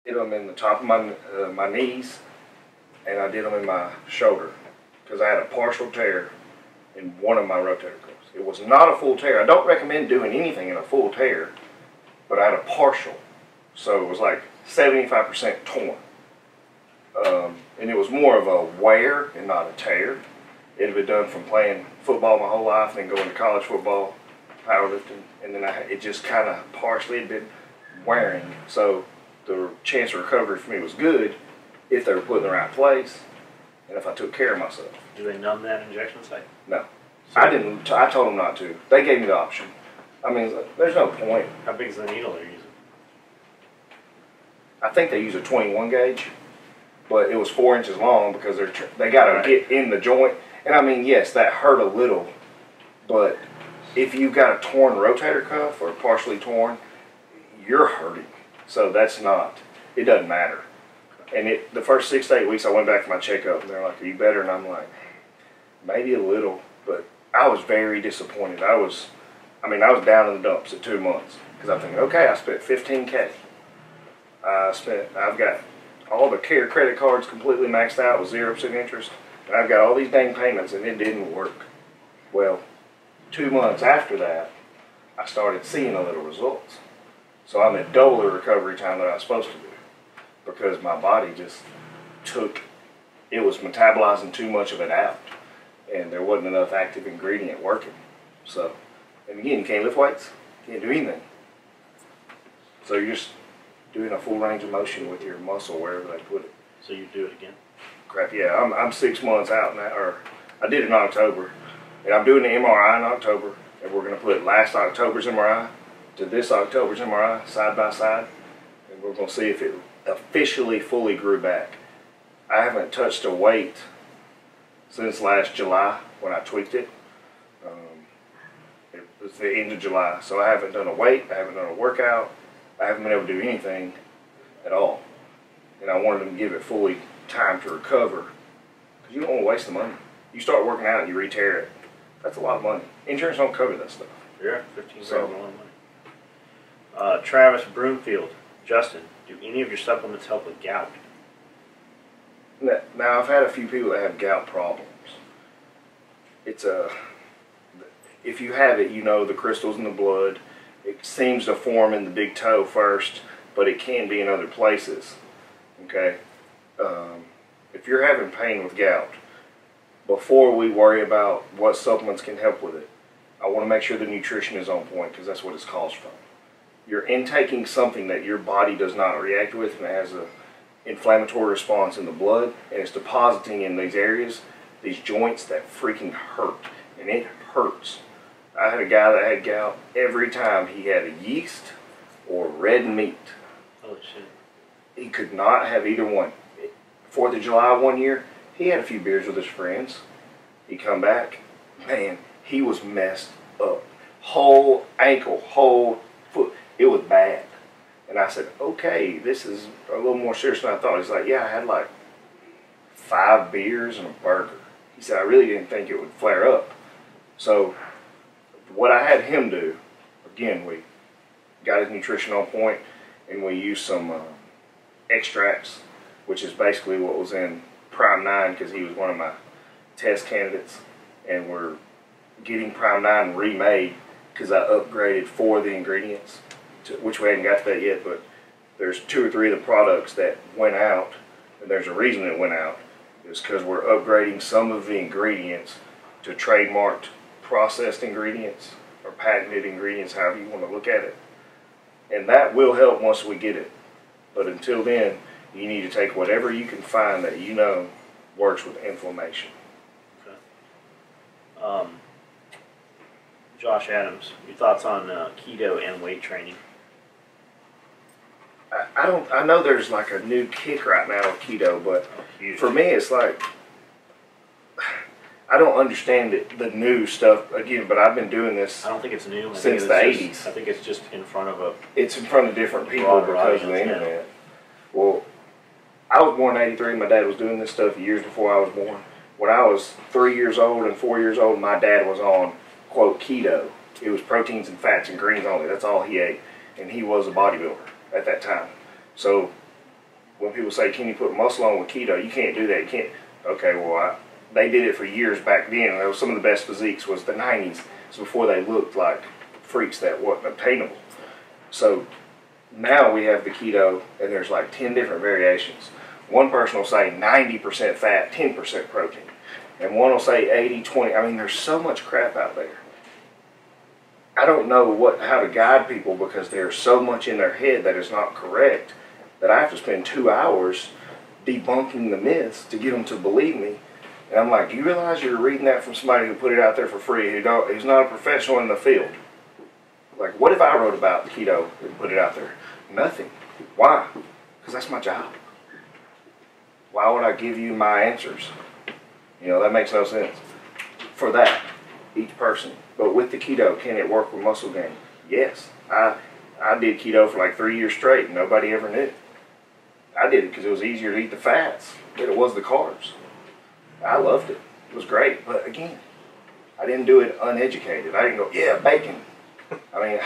did them in the top of my knees, and I did them in my shoulder because I had a partial tear in one of my rotator cuffs. It was not a full tear. I don't recommend doing anything in a full tear, but I had a partial, so it was like 75% torn. And it was more of a wear and not a tear. It had been done from playing football my whole life and then going to college football, powerlifting, and then it just kind of partially had been wearing. So the chance of recovery for me was good if they were put in the right place and if I took care of myself. Do they numb that injection site? No. So I didn't. I told them not to. They gave me the option. I mean, there's no point. How big is the needle they're using? I think they use a 21 gauge, but it was 4 inches long because they got to get in the joint. And I mean, yes, that hurt a little, but if you've got a torn rotator cuff or partially torn, you're hurting. So that's not. It doesn't matter. And the first 6 to 8 weeks, I went back for my checkup, and they're like, "Are you better?" And I'm like, "Maybe a little," but I was very disappointed. I was down in the dumps at 2 months because I'm thinking, okay, I spent $15K. I've got all the care credit cards completely maxed out with 0% interest, and I've got all these dang payments, and it didn't work. Well, 2 months after that, I started seeing a little results. So I'm at double the recovery time that I was supposed to do because my body just it was metabolizing too much of it out, and there wasn't enough active ingredient working. So, and again, you can't lift weights, you can't do anything. So you're just doing a full range of motion with your muscle wherever they put it. So you do it again? Crap, yeah, I'm 6 months out now, or I did it in October, and I'm doing the MRI in October, and we're going to put last October's MRI to this October's MRI side by side, and we're going to see if it officially fully grew back. I haven't touched a weight since last July when I tweaked it. It was the end of July, so I haven't done a weight, I haven't done a workout, I haven't been able to do anything at all. And I wanted them to give it fully time to recover because you don't want to waste the money. You start working out and you re-tear it. That's a lot of money. Insurance don't cover that stuff. Yeah, 15 grand is a lot of money. Travis Broomfield, Justin, do any of your supplements help with gout? Now, I've had a few people that have gout problems. If you have it, you know the crystals in the blood. It seems to form in the big toe first, but it can be in other places. Okay? If you're having pain with gout, before we worry about what supplements can help with it, I want to make sure the nutrition is on point because that's what it's caused from. You're intaking something that your body does not react with and it has an inflammatory response in the blood, and it's depositing in these areas, these joints that freaking hurt, and it hurts. I had a guy that had gout every time he had a yeast or red meat. Oh shit. He could not have either one. 4th of July one year, he had a few beers with his friends. He come back, man, he was messed up. Whole ankle, whole foot, it was bad. And I said, okay, this is a little more serious than I thought. He's like, yeah, I had like 5 beers and a burger. He said, I really didn't think it would flare up. So what I had him do, again, we got his nutrition on point, and we used some extracts, which is basically what was in Prime 9 because he was one of my test candidates, and we're getting Prime 9 remade because I upgraded 4 of the ingredients, which we hadn't got to that yet, but there's 2 or 3 of the products that went out, and there's a reason it went out. It's because we're upgrading some of the ingredients to trademarked processed ingredients or patented ingredients, however you want to look at it. And that will help once we get it. But until then, you need to take whatever you can find that you know works with inflammation. Okay. Josh Adams, your thoughts on keto and weight training? I know there's like a new kick right now with keto, but for me it's like I don't understand the new stuff again. But I've been doing this. I don't think it's new since the '80s. I think it's just in front of It's in front of different people because of the internet. Well, I was born in '83. My dad was doing this stuff years before I was born. When I was 3 years old and 4 years old, my dad was on quote keto. It was proteins and fats and greens only. That's all he ate, and he was a bodybuilder at that time. So when people say, can you put muscle on with keto? You can't do that. You can't. Okay, well, they did it for years back then. That was some of the best physiques was the 90s. It's before they looked like freaks that wasn't obtainable. So now we have the keto, and there's like 10 different variations. One person will say 90% fat, 10% protein. And one will say 80-20. I mean, there's so much crap out there. I don't know how to guide people because there's so much in their head that is not correct that I have to spend 2 hours debunking the myths to get them to believe me. And I'm like, do you realize you're reading that from somebody who put it out there for free, who's not a professional in the field? Like, what if I wrote about keto and put it out there? Nothing. Why? Because that's my job. Why would I give you my answers? You know, that makes no sense. For that, each person. But with the keto, can it work with muscle gain? Yes. I did keto for like 3 years straight and nobody ever knew. I did it because it was easier to eat the fats than it was the carbs. I loved it. It was great. But again, I didn't do it uneducated. I didn't go, yeah, bacon. I mean,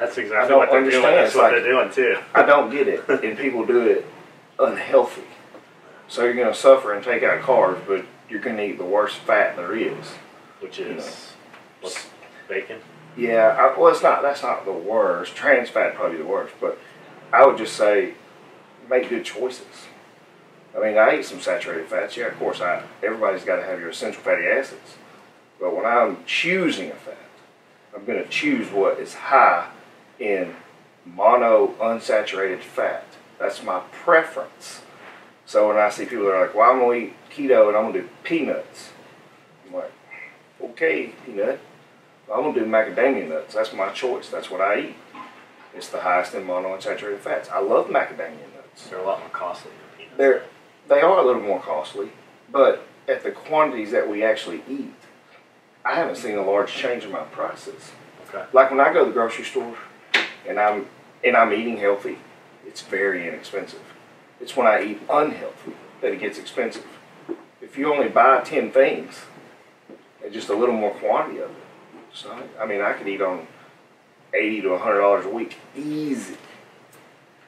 that's exactly what they're doing. That's what they're doing too. I don't get it. And people do it unhealthy. So you're going to suffer and take out carbs, but you're going to eat the worst fat there is. Which is, what's bacon? Yeah, well, that's not the worst. Trans fat probably the worst, but I would just say make good choices. I mean, I eat some saturated fats. Yeah, of course, everybody's got to have your essential fatty acids. But when I'm choosing a fat, I'm going to choose what is high in mono unsaturated fat. That's my preference. So when I see people that are like, well, I'm going to eat keto and I'm going to do peanuts. I'm like, okay, peanut. I'm going to do macadamia nuts. That's my choice. That's what I eat. It's the highest in monounsaturated fats. I love macadamia nuts. They're a lot more costly than peanuts. They are a little more costly, but at the quantities that we actually eat, I haven't seen a large change in my prices. Okay. Like when I go to the grocery store and I'm eating healthy, it's very inexpensive. It's when I eat unhealthy that it gets expensive. If you only buy 10 things and just a little more quantity of it, so I mean, I could eat on $80 to $100 a week, easy.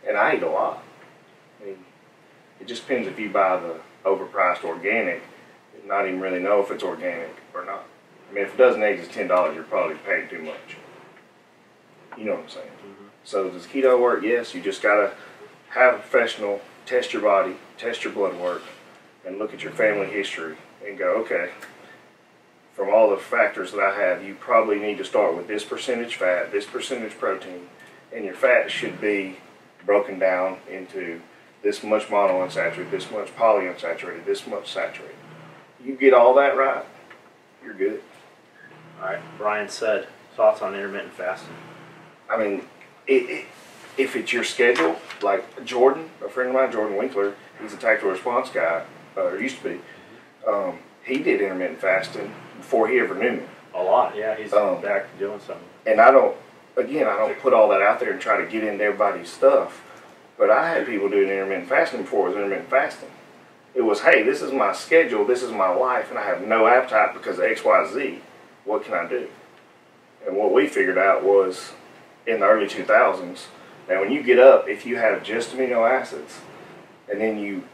And I eat a lot. I mean, it just depends if you buy the overpriced organic and not even really know if it's organic or not. I mean, if a dozen eggs is $10, you're probably paying too much. You know what I'm saying? Mm-hmm. So does keto work? Yes, you just got to have a professional test your body, test your blood work, and look at your family history and go, okay, from all the factors that I have, you probably need to start with this percentage fat, this percentage protein, and your fat should be broken down into this much monounsaturated, this much polyunsaturated, this much saturated. You get all that right, you're good. All right, Brian said, thoughts on intermittent fasting? I mean, if it's your schedule, like Jordan, a friend of mine, Jordan Winkler, he's a tactical response guy, or used to be. He did intermittent fasting before he ever knew me. A lot, yeah. He's back to doing something. And I don't put all that out there and try to get into everybody's stuff. But I had people doing intermittent fasting before it was intermittent fasting. It was, hey, this is my schedule, this is my life, and I have no appetite because of X, Y, Z. What can I do? And what we figured out was, in the early 2000s, that when you get up, if you have just amino acids, and then you,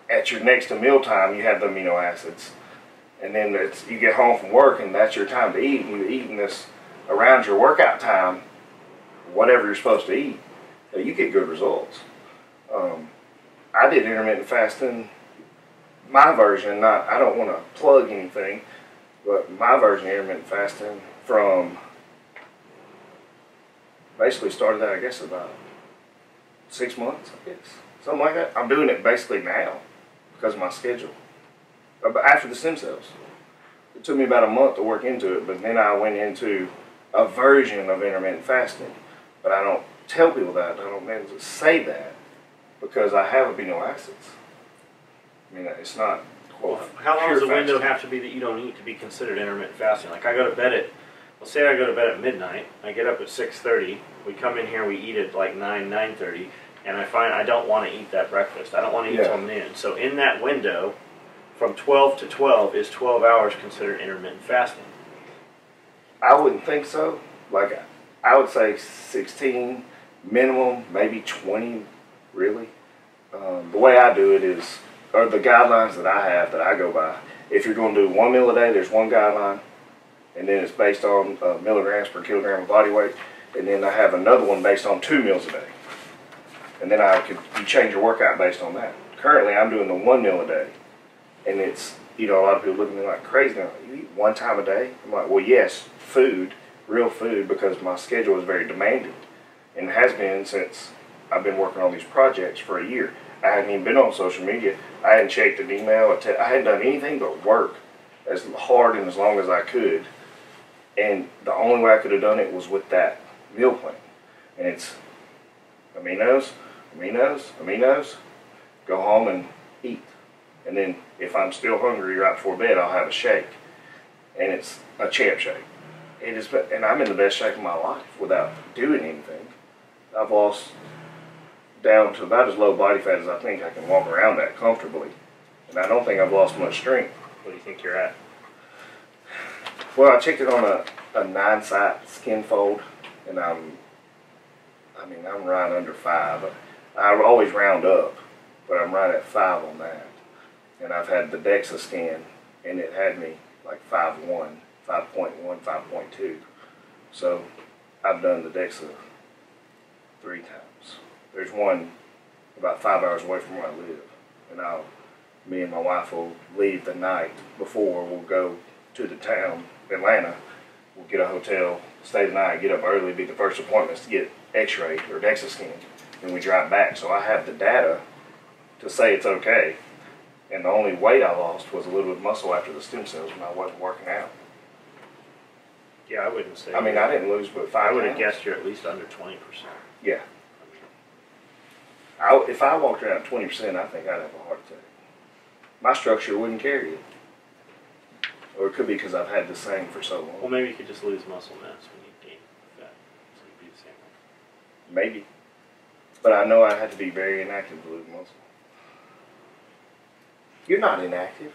at your next to meal time, you have the amino acids, and then you get home from work and that's your time to eat, and you're eating this around your workout time, whatever you're supposed to eat, you get good results. I did intermittent fasting, my version, I don't want to plug anything, but my version of intermittent fasting from basically started that, I guess, about 6 months, I guess. Something like that. I'm doing it basically now because of my schedule. After the stem cells. It took me about a month to work into it, but then I went into a version of intermittent fasting. But I don't tell people that. I don't mean to say that because I have amino acids. I mean, it's not, quote, how long does the window have to be that you don't eat to be considered intermittent fasting? Like I go to bed at, let's say I go to bed at midnight, I get up at 6:30, we come in here, we eat at like 9:30, and I find I don't want to eat that breakfast. I don't want to eat till noon. So in that window, from 12 to 12, is 12 hours considered intermittent fasting? I wouldn't think so. Like, I would say 16 minimum, maybe 20, really. the way I do it is, or the guidelines that I have that I go by. If you're going to do 1 meal a day, there's one guideline, and then it's based on milligrams per kilogram of body weight, and then I have another one based on 2 meals a day, and then you change your workout based on that. Currently, I'm doing the 1 meal a day, and it's, a lot of people look at me like crazy. They're like, you eat 1 time a day? I'm like, well, yes, food, real food, because my schedule is very demanding, and it has been since I've been working on these projects for a year. I hadn't even been on social media. I hadn't checked an email. I hadn't done anything but work as hard and as long as I could. And the only way I could have done it was with that meal plan. And it's aminos, aminos, aminos. Go home and eat. And then if I'm still hungry right before bed, I'll have a shake. And it's a champ shake. And I'm in the best shape of my life without doing anything. I've lost down to about as low body fat as I think I can walk around at comfortably. And I don't think I've lost much strength. What do you think you're at? Well, I checked it on a 9-site skin fold, and I'm right under 5. I always round up, but I'm right at 5 on that. And I've had the DEXA scan, and it had me like 5.1, 5.1, 5.2. So I've done the DEXA 3 times. There's one about 5 hours away from where I live, and me and my wife will leave the night before. We'll go to the town, Atlanta. We'll get a hotel, stay the night, get up early, be the first appointments to get X-ray or DEXA scan, and we drive back. So I have the data to say it's okay. And the only weight I lost was a little bit of muscle after the stem cells when I wasn't working out. Yeah, I wouldn't say. I mean, I didn't lose but 5 I would have pounds. guessed you're at least under 20%. Yeah. If I walked around 20%, I think I'd have a heart attack. My structure wouldn't carry it. Or it could be because I've had the same for so long. Well, maybe you could just lose muscle mass when you gain fat. So you'd be the same way. Maybe. But I know I had to be very inactive to lose muscle. You're not inactive.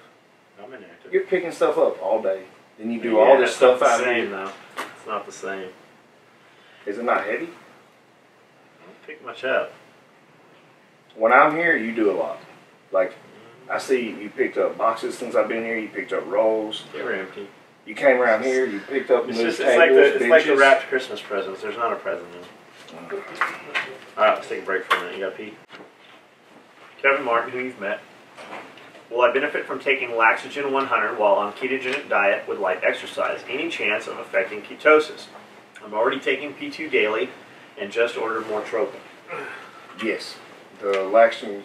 I'm inactive. You're picking stuff up all day. Then you do all this stuff out here. It's not the same, though. It's not the same. Is it not heavy? I don't pick much up. When I'm here, you do a lot. Like, I see you picked up boxes since I've been here. You picked up rolls. They were empty. You came around here. You picked up It's loose just tables, it's like the wrapped Christmas presents. There's not a present in them. All right, let's take a break for a minute. You got to pee? Kevin Martin, who you've met. Will I benefit from taking Laxogen 100 while on ketogenic diet with light exercise? Any chance of affecting ketosis? I'm already taking P2 daily and just ordered more Tropin. Yes. The Laxogen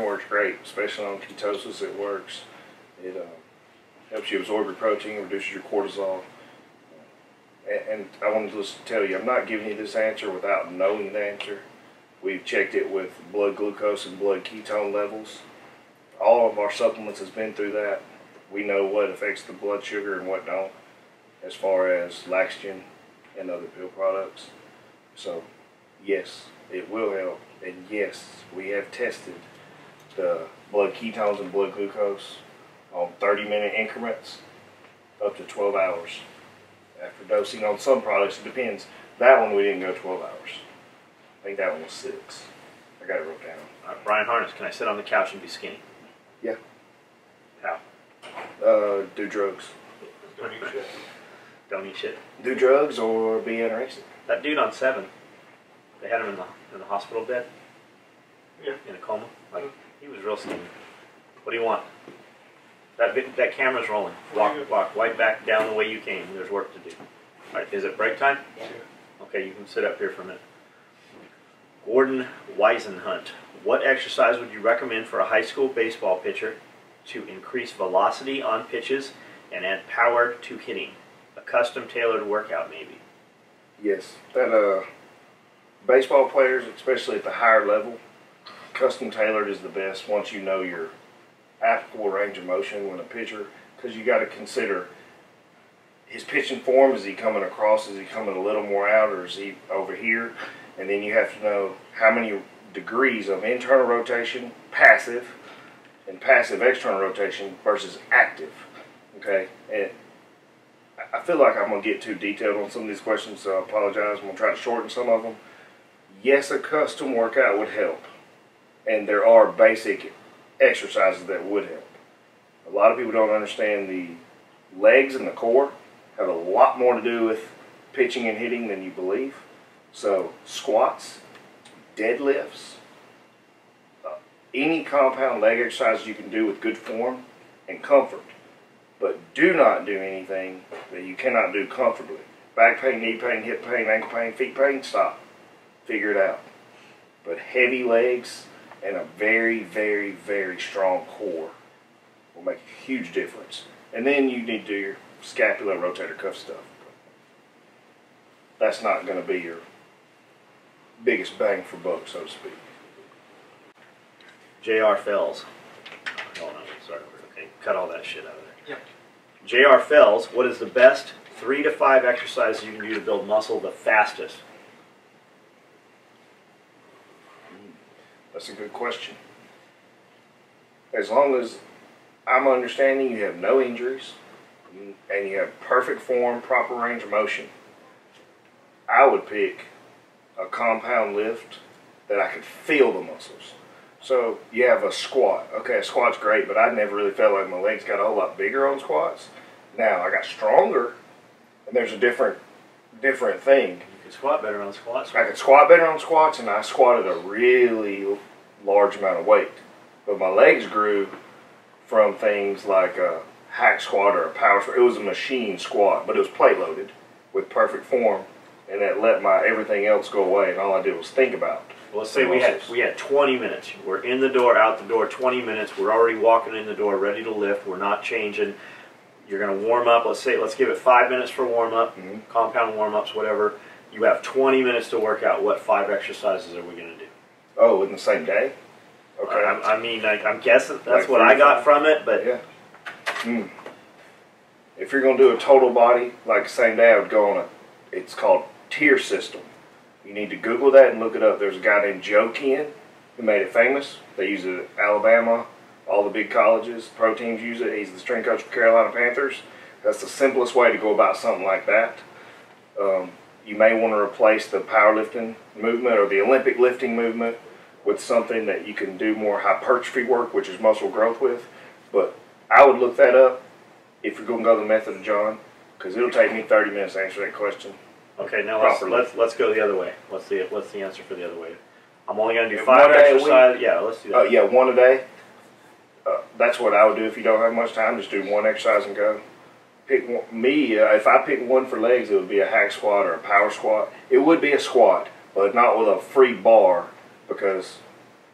works great, especially on ketosis. It works. It helps you absorb your protein, reduces your cortisol. And I wanted to just tell you, I'm not giving you this answer without knowing the answer. We've checked it with blood glucose and blood ketone levels. All of our supplements has been through that. We know what affects the blood sugar and what don't, as far as Laxogen and other pill products. So, yes, it will help. And yes, we have tested the blood ketones and blood glucose on 30-minute increments up to 12 hours. After dosing on some products, it depends. That one we didn't go 12 hours. I think that one was 6. I got it wrote down. Brian Harness, can I sit on the couch and be skinny? Yeah. How? Do drugs. Don't eat shit. Don't eat shit. Do drugs or be anorexic. That dude on 7, they had him in the hospital bed. Yeah. In a coma. Like, he was real skinny. What do you want? That camera's rolling. Walk right back down the way you came. There's work to do. All right, is it break time? Yeah. Okay, you can sit up here for a minute. Gordon Weisenhunt. What exercise would you recommend for a high school baseball pitcher to increase velocity on pitches and add power to hitting? A custom-tailored workout, maybe. Yes. That baseball players, especially at the higher level, custom-tailored is the best once you know your applicable range of motion when a pitcher, because you got to consider his pitching form. Is he coming across? Is he coming a little more out, or is he over here? And then you have to know how many degrees of internal rotation, passive, and passive external rotation versus active. Okay? And I feel like I'm going to get too detailed on some of these questions, so I apologize. I'm going to try to shorten some of them. yes, a custom workout would help. And there are basic exercises that would help. A lot of people don't understand the legs and the core have a lot more to do with pitching and hitting than you believe. So squats, deadlifts, any compound leg exercise you can do with good form and comfort. But do not do anything that you cannot do comfortably. Back pain, knee pain, hip pain, ankle pain, feet pain, stop. Figure it out. But heavy legs and a very, very, very strong core will make a huge difference. And then you need to do your scapular rotator cuff stuff. That's not going to be your biggest bang for buck, so to speak. J.R. Fells. Hold on, sorry. Okay, cut all that shit out of there. Yep. J.R. Fells, what is the best 3 to 5 exercises you can do to build muscle the fastest? That's a good question. As long as I'm understanding you have no injuries and you have perfect form, proper range of motion, I would pick a compound lift that I could feel the muscles. So you have a squat. Okay, a squat's great, but I never really felt like my legs got a whole lot bigger on squats. Now I got stronger, and there's a different thing. You can squat better on squats. I could squat better on squats, and I squatted a really large amount of weight. But my legs grew from things like a hack squat or a power squat. It was a machine squat, but it was plate loaded with perfect form, and that let my everything else go away, and all I did was think about. Well, let's say we had 20 minutes. We're in the door, out the door, 20 minutes. We're already walking in the door, ready to lift. We're not changing. You're going to warm up. Let's give it 5 minutes for warm up, compound warm ups, whatever. You have 20 minutes to work out. What 5 exercises are we going to do? Oh, in the same day? Okay. I mean, I'm guessing that's like what I got from it, but yeah. If you're going to do a total body, like the same day, I would go on it's called tier system. You need to Google that and look it up. There's a guy named Joe Ken who made it famous. They use it at Alabama, all the big colleges, pro teams use it. He's the strength coach for Carolina Panthers. That's the simplest way to go about something like that. You may want to replace the powerlifting movement or the Olympic lifting movement with something that you can do more hypertrophy work, which is muscle growth with. But I would look that up if you're going to go the method of John, because it'll take me 30 minutes to answer that question. Okay, now let's go the other way. What's the answer for the other way? I'm only going to do 5 exercises. Yeah, let's do that. Yeah, 1 a day. That's what I would do if you don't have much time. Just do 1 exercise and go. Pick one. If I pick one for legs, it would be a hack squat or a power squat. It would be a squat, but not with a free bar, because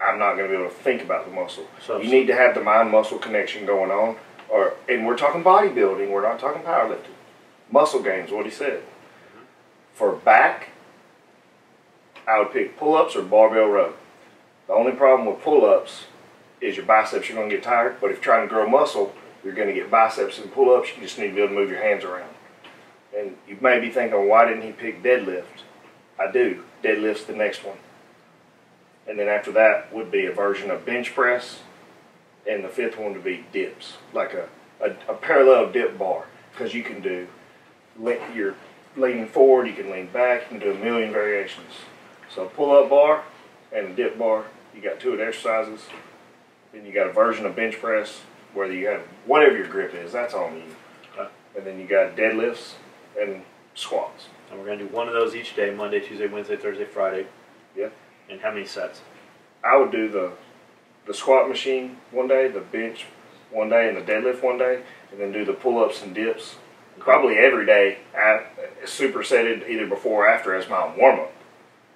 I'm not going to be able to think about the muscle. So you need to have the mind-muscle connection going on. And we're talking bodybuilding. We're not talking powerlifting. Muscle gains, what he said. For back, I would pick pull-ups or barbell row. The only problem with pull-ups is your biceps. You're going to get tired, but if you're trying to grow muscle, you're going to get biceps and pull-ups. You just need to be able to move your hands around. And you may be thinking, well, why didn't he pick deadlift? I do. Deadlift's the next one. And then after that would be a version of bench press, and the 5th one would be dips, like a parallel dip bar, because you can do your leaning forward, you can lean back, you can do a million variations. So pull-up bar and a dip bar, you got 2 of the exercises. Then you got a version of bench press, whether you have whatever your grip is, that's on you. And then you got deadlifts and squats. And we're going to do 1 of those each day, Monday, Tuesday, Wednesday, Thursday, Friday. Yeah. And how many sets? I would do the squat machine 1 day, the bench 1 day, and the deadlift 1 day, and then do the pull-ups and dips probably every day, supersetted either before or after as my warm-up.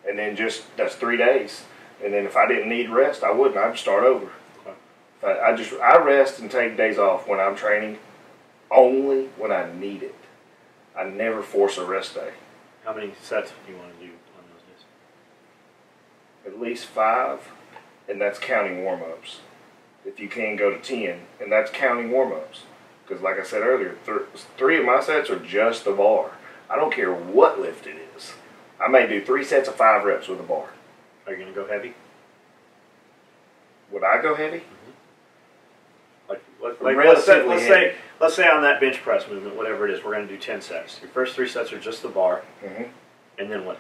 And then that's 3 days. And then if I didn't need rest, I wouldn't. I'd start over. Okay. I rest and take days off when I'm training, only when I need it. I never force a rest day. How many sets do you want to do on those days? At least 5, and that's counting warm-ups. If you can, go to 10, and that's counting warm-ups. Because like I said earlier, 3 of my sets are just the bar. I don't care what lift it is. I may do 3 sets of 5 reps with a bar. Are you going to go heavy? Would I go heavy? Let's say on that bench press movement, whatever it is, we're going to do 10 sets. Your first 3 sets are just the bar, and then what?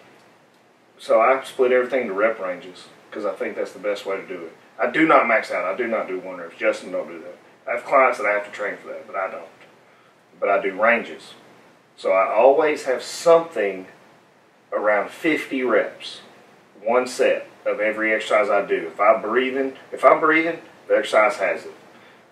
So I split everything to rep ranges because I think that's the best way to do it. I do not max out. I do not do 1 reps. Justin don't do that. I have clients that I have to train for that, but I don't. But I do ranges. So I always have something around 50 reps, 1 set of every exercise I do. If I'm breathing, the exercise has it.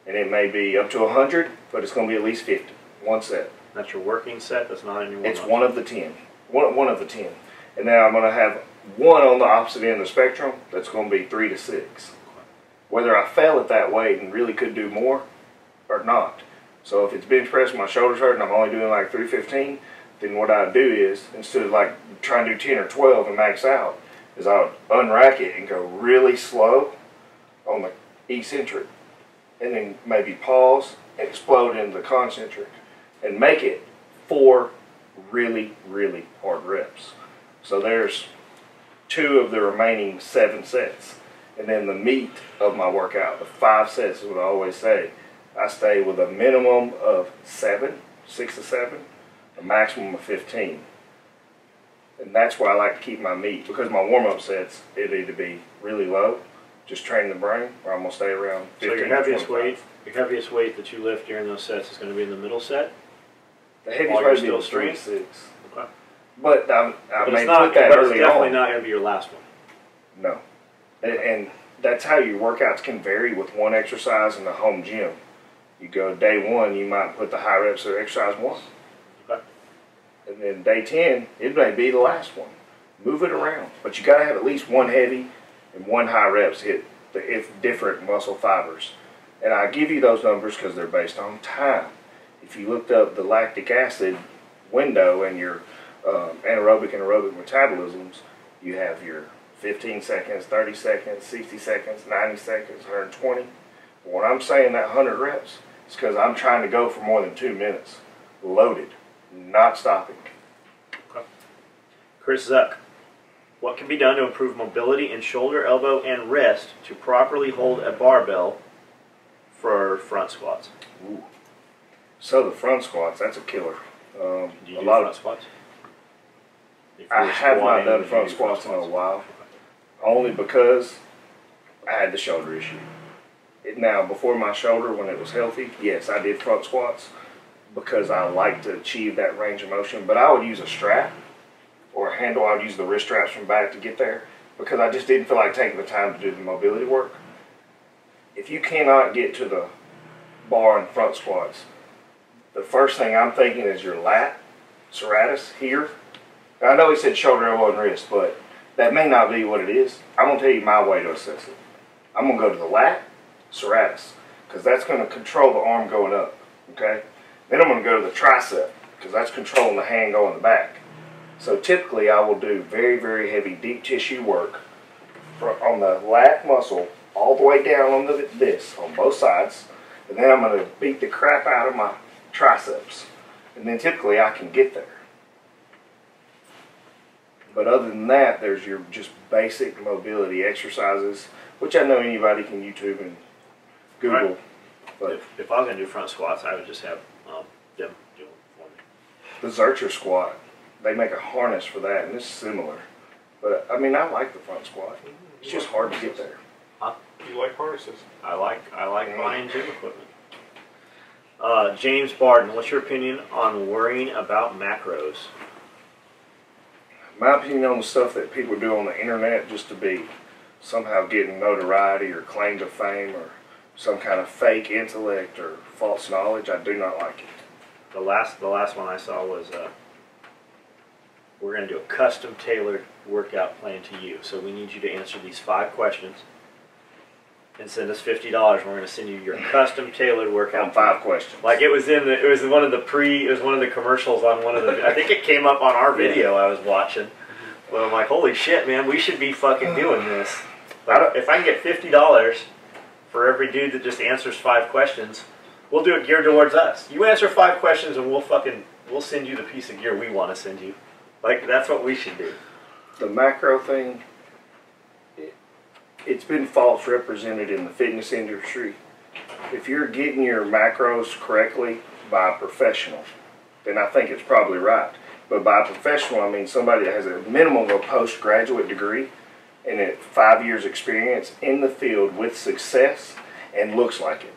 And it may be up to 100, but it's going to be at least 50, 1 set. That's your working set? That's not in your It's 1 of the 10. One of the 10. And then I'm going to have 1 on the opposite end of the spectrum that's going to be 3 to 6. Whether I fail at that weight and really could do more or not. So if it's bench press and my shoulders hurt and I'm only doing like 315, then what I do is, instead of like trying to do 10 or 12 and max out, is I would unrack it and go really slow on the eccentric, and then maybe pause and explode into the concentric, and make it 4 really, really hard reps. So there's 2 of the remaining 7 sets. And then the meat of my workout, the 5 sets is what I always say. I stay with a minimum of 6 to 7, a maximum of 15. And that's why I like to keep my meat, because my warm-up sets, it'll either be really low, just train the brain, or I'm going to stay around 15 So your heaviest weight that you lift during those sets is going to be in the middle set? The heaviest weight will be 3 to 6. Okay. But I may not, put that but early it's definitely on. not going to be your last one. No. And that's how your workouts can vary with one exercise in the home gym. You go day 1, you might put the high reps of exercise 1. Okay. And then day 10, it may be the last one. Move it around. But you got to have at least 1 heavy and 1 high reps hit the different muscle fibers. And I give you those numbers because they're based on time. If you looked up the lactic acid window and your anaerobic and aerobic metabolisms, you have your 15 seconds, 30 seconds, 60 seconds, 90 seconds, 120. But when I'm saying that 100 reps, it's because I'm trying to go for more than 2 minutes, loaded, not stopping. Okay. Chris Zuck, what can be done to improve mobility in shoulder, elbow, and wrist to properly hold a barbell for front squats? Ooh. So the front squats, that's a killer. Do you do front squats? I have not done front squats in a while, only because I had the shoulder issue. Now, before my shoulder, when it was healthy, yes, I did front squats because I like to achieve that range of motion. But I would use a strap or a handle. I would use the wrist straps from back to get there because I just didn't feel like taking the time to do the mobility work. If you cannot get to the bar in front squats, the first thing I'm thinking is your lat, serratus, here. Now, I know he said shoulder, elbow, and wrist, but that may not be what it is. I'm going to tell you my way to assess it. I'm going to go to the lat, serratus, because that's going to control the arm going up, okay? Then I'm going to go to the tricep, because that's controlling the hand going back. So typically I will do very, very heavy deep tissue work on the lat muscle all the way down on this, on both sides, and then I'm going to beat the crap out of my triceps, and then typically I can get there. But other than that, there's your just basic mobility exercises, which I know anybody can YouTube and Google. Right. But if I was going to do front squats, I would just have them do it for me. the Zercher squat, they make a harness for that, and it's similar. But I mean, I like the front squat. It's just hard to get there. Huh? You like harnesses? I like buying gym equipment. James Barden, what's your opinion on worrying about macros? My opinion on the stuff that people do on the internet just to be somehow getting notoriety or claim to fame or some kind of fake intellect or false knowledge, I do not like it. The last one I saw was we're going to do a custom tailored workout plan to you. So we need you to answer these 5 questions and send us $50. We're going to send you your custom tailored workout. On 5 questions. Like it was one of the commercials on one of the. I think it came up on our video I was watching. Well, I'm like, holy shit, man, we should be fucking doing this. Like, if I can get $50 for every dude that just answers 5 questions, we'll do it geared towards us. You answer 5 questions and we'll send you the piece of gear we want to send you. Like that's what we should do. The macro thing, it's been false represented in the fitness industry. If you're getting your macros correctly by a professional, then I think it's probably right. But by professional, I mean somebody that has a minimum of a postgraduate degree and a 5 years experience in the field with success and looks like it.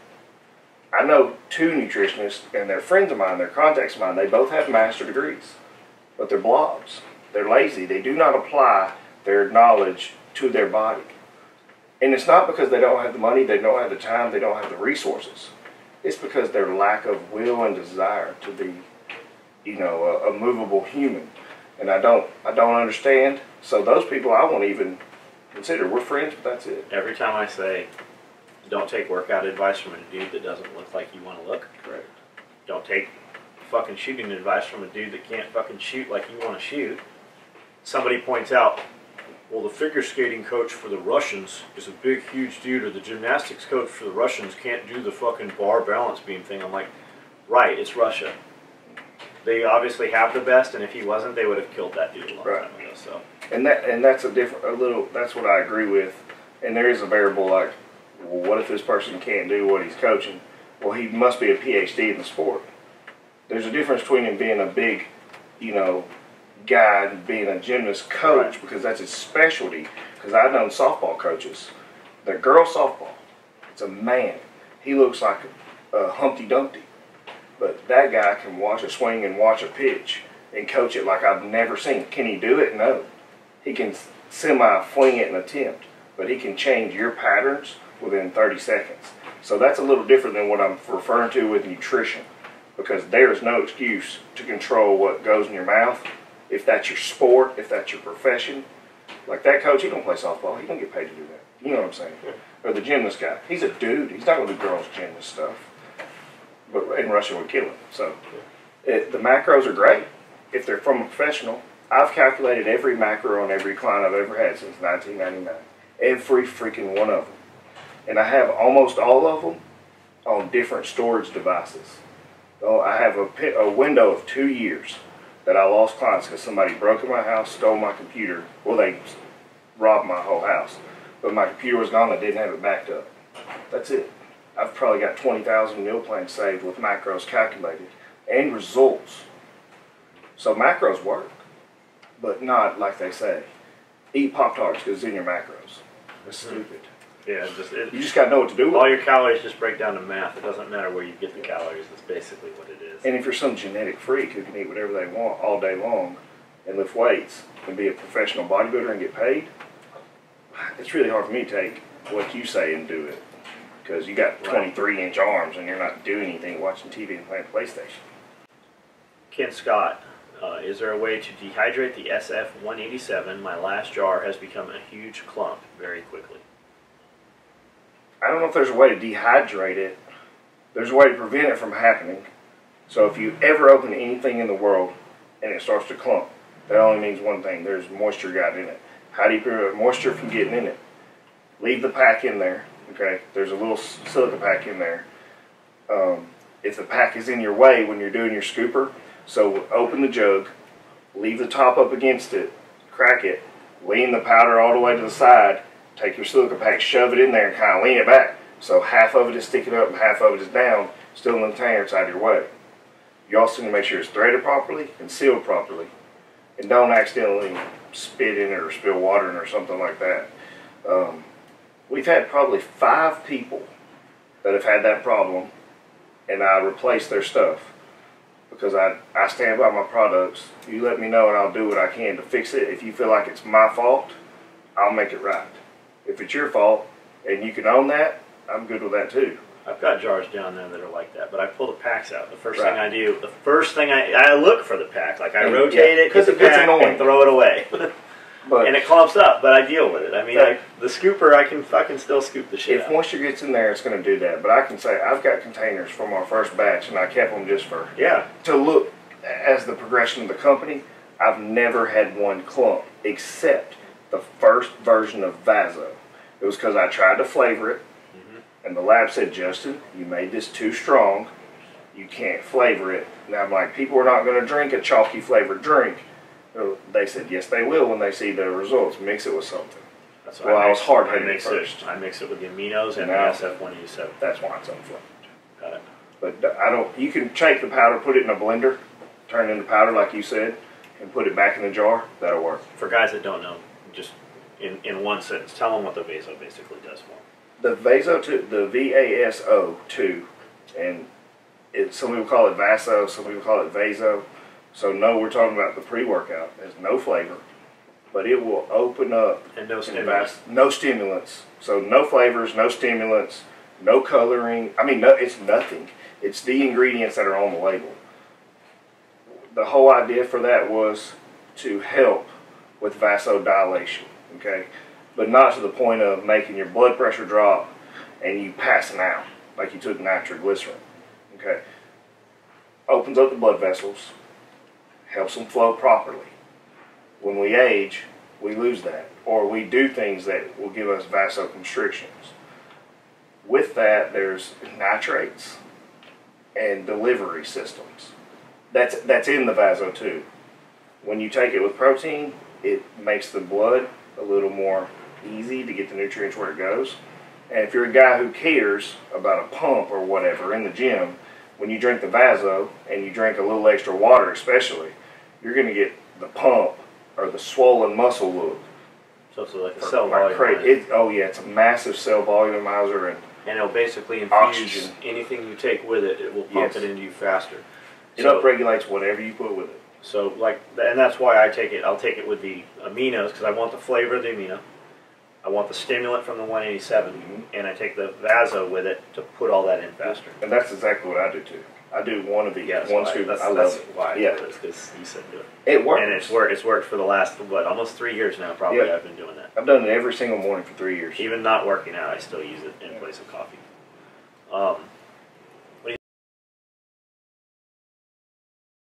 I know 2 nutritionists, and they're friends of mine, they're contacts of mine, they both have master degrees, but they're blobs. They're lazy. They do not apply their knowledge to their body. And it's not because they don't have the money, they don't have the time, they don't have the resources. It's because their lack of will and desire to be, a movable human. And I don't understand. So those people I won't even consider. We're friends, but that's it. Every time I say, don't take workout advice from a dude that doesn't look like you want to look. Correct. Don't take fucking shooting advice from a dude that can't fucking shoot like you want to shoot. Somebody points out, well, the figure skating coach for the Russians is a big, huge dude, or the gymnastics coach for the Russians can't do the fucking bar balance beam thing. I'm like, right, it's Russia. They obviously have the best, and if he wasn't, they would have killed that dude a long time ago. So. And that's that's what I agree with. And there is a variable like, well, what if this person can't do what he's coaching? Well, he must be a PhD in the sport. There's a difference between him being a big, guy and being a gymnast coach, because that's his specialty. Because I've known softball coaches. They're girl softball. It's a man. He looks like a Humpty Dumpty. But that guy can watch a swing and watch a pitch and coach it like I've never seen. Can he do it? No. He can semi-fling it and attempt. But he can change your patterns within 30 seconds. So that's a little different than what I'm referring to with nutrition. Because there's no excuse to control what goes in your mouth. If that's your sport, if that's your profession. Like that coach, he don't play softball. He don't get paid to do that. You know what I'm saying? Yeah. Or the gymnast guy. He's a dude. He's not going to do girls' gymnast stuff. But in Russia would kill him. So the macros are great if they're from a professional. I've calculated every macro on every client I've ever had since 1999. Every freaking one of them. And I have almost all of them on different storage devices. So I have a window of 2 years that I lost clients because somebody broke in my house, stole my computer. Well, they robbed my whole house. But my computer was gone. I didn't have it backed up. That's it. I've probably got 20,000 meal plans saved with macros calculated and results. So macros work, but not like they say. Eat Pop-Tarts because it's in your macros. That's stupid. Yeah, you just got to know what to do with all your calories just break down to math. It doesn't matter where you get the calories. That's basically what it is. And if you're some genetic freak who can eat whatever they want all day long and lift weights and be a professional bodybuilder and get paid, it's really hard for me to take what you say and do it. Because you got 23-inch arms and you're not doing anything watching TV and playing PlayStation. Ken Scott, is there a way to dehydrate the SF-187? My last jar has become a huge clump very quickly. I don't know if there's a way to dehydrate it. There's a way to prevent it from happening. So if you ever open anything in the world and it starts to clump, that only means one thing. There's moisture got in it. How do you prevent moisture from getting in it? Leave the pack in there. Okay, there's a little silica pack in there. If the pack is in your way when you're doing your scooper, so open the jug, leave the top up against it, crack it, lean the powder all the way to the side, take your silica pack, shove it in there, and kind of lean it back. So half of it is sticking up and half of it is down, still in the container it's out of your way. You also need to make sure it's threaded properly and sealed properly. And don't accidentally spit in it or spill water in it or something like that. We've had probably 5 people that have had that problem, and I replaced their stuff because I stand by my products. You let me know and I'll do what I can to fix it. If you feel like it's my fault, I'll make it right. If it's your fault and you can own that, I'm good with that too. I've got jars down there that are like that, but I pull the packs out. The first thing I do, I look for the pack. Like I rotate it, get the pack, and throw it away. And it clumps up, but I deal with it. I mean, the scooper, I can fucking still scoop the shit out. If moisture gets in there, it's going to do that. But I can say, I've got containers from our first batch, and I kept them just for, to look as the progression of the company. I've never had one clump, except the first version of Vaso. It was because I tried to flavor it, and the lab said, Justin, you made this too strong. You can't flavor it. And I'm like, people are not going to drink a chalky flavored drink. They said, yes, they will when they see the results. Mix it with something. That's why I was hard-headed at first. I mix it with the aminos and the SF-187. That's why it's unflavored. Got it. But I don't. You can shake the powder, put it in a blender, turn it into powder like you said, and put it back in the jar, that'll work. For guys that don't know, just in one sentence, tell them what the Vaso basically does for them. The Vaso2, the VASO2, and some people call it Vaso, some people call it Vaso. So no, we're talking about the pre-workout. There's no flavor, but it will open up. And no stimulants. No stimulants. So no flavors, no stimulants, no coloring. I mean, no, it's nothing. It's the ingredients that are on the label. The whole idea for that was to help with vasodilation, okay? But not to the point of making your blood pressure drop and you passing out like you took nitroglycerin, okay? Opens up the blood vessels, helps them flow properly. When we age, we lose that, or we do things that will give us vasoconstrictions. With that, there's nitrates and delivery systems. That's in the Vaso2. When you take it with protein, it makes the blood a little more easy to get the nutrients where it goes. And if you're a guy who cares about a pump or whatever in the gym, when you drink the Vaso and you drink a little extra water especially, you're going to get the pump or the swollen muscle look. So it's like a cell volume. Oh yeah, it's a massive cell volumizer, and it'll basically infuse oxygen. Anything you take with it. It will pump it into you faster. It upregulates whatever you put with it. So and that's why I take it. I'll take it with the aminos because I want the flavor of the amino. I want the stimulant from the 187, and I take the Vaso with it to put all that in faster. And that's exactly what I do too. I do one of these, one scoop. That's why I do it, because you said do it. It works. And it's worked for the last, almost 3 years now probably. I've been doing that. I've done it every single morning for 3 years. Even not working out, I still use it in place of coffee.